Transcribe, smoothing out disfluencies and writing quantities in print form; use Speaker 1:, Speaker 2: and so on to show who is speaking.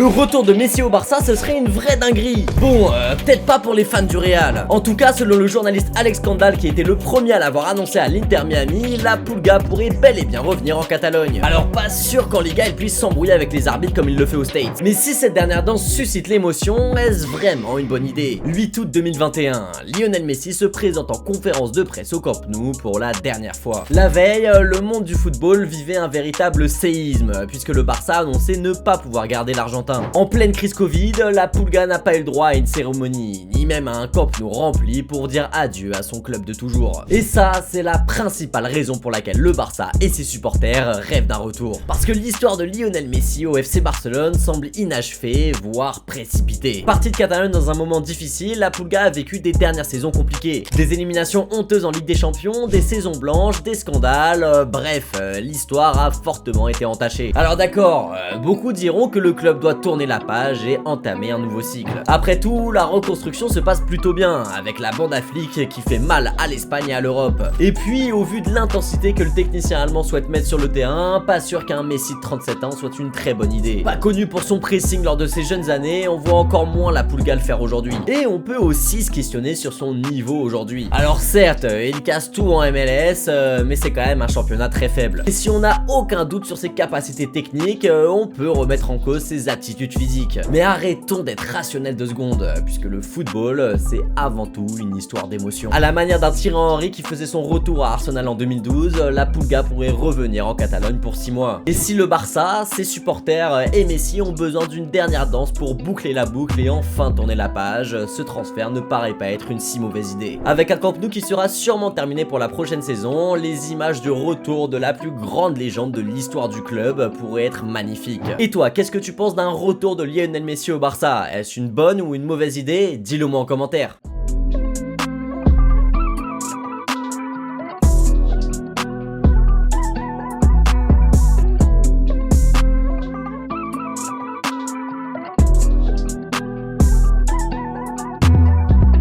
Speaker 1: Le retour de Messi au Barça, ce serait une vraie dinguerie. Bon, peut-être pas pour les fans du Real. En tout cas, selon le journaliste Alex Candal, qui était le premier à l'avoir annoncé à l'Inter Miami, la Pulga pourrait bel et bien revenir en Catalogne. Alors pas sûr qu'en Liga, il puisse s'embrouiller avec les arbitres comme il le fait aux States. Mais si cette dernière danse suscite l'émotion, est-ce vraiment une bonne idée? 8 août 2021, Lionel Messi se présente en conférence de presse au Camp Nou pour la dernière fois. La veille, le monde du football vivait un véritable séisme, puisque le Barça a annoncé ne pas pouvoir garder l'Argentin. En pleine crise Covid, la Pulga n'a pas eu le droit à une cérémonie, ni même à un Camp Nou rempli pour dire adieu à son club de toujours. Et ça, c'est la principale raison pour laquelle le Barça et ses supporters rêvent d'un retour. Parce que l'histoire de Lionel Messi au FC Barcelone semble inachevée, voire précipitée. Partie de Catalogne dans un moment difficile, la Pulga a vécu des dernières saisons compliquées. Des éliminations honteuses en Ligue des Champions, des saisons blanches, des scandales, bref, l'histoire a fortement été entachée. Alors d'accord, beaucoup diront que le club doit tourner la page et entamer un nouveau cycle. Après tout, la reconstruction se passe plutôt bien, avec la bande à flics qui fait mal à l'Espagne et à l'Europe. Et puis, au vu de l'intensité que le technicien allemand souhaite mettre sur le terrain, pas sûr qu'un Messi de 37 ans soit une très bonne idée. Pas connu pour son pressing lors de ses jeunes années, on voit encore moins la Pulga le faire aujourd'hui. Et on peut aussi se questionner sur son niveau aujourd'hui. Alors certes, il casse tout en MLS, mais c'est quand même un championnat très faible. Et si on n'a aucun doute sur ses capacités techniques, on peut remettre en cause ses aptitudes physiques. Mais arrêtons d'être rationnels 2 secondes, puisque le football, c'est avant tout une histoire d'émotion. À la manière d'un Thierry Henry qui faisait son retour à Arsenal en 2012, la Pulga pourrait revenir en Catalogne pour 6 mois. Et si le Barça, ses supporters et Messi ont besoin d'une dernière danse pour boucler la boucle et enfin tourner la page, ce transfert ne paraît pas être une si mauvaise idée. Avec un Camp Nou qui sera sûrement terminé pour la prochaine saison, les images du retour de la plus grande légende de l'histoire du club pourraient être magnifiques. Et toi, qu'est-ce que tu penses d'un retour de Lionel Messi au Barça? Est-ce une bonne ou une mauvaise idée? Dis-le moi en commentaire.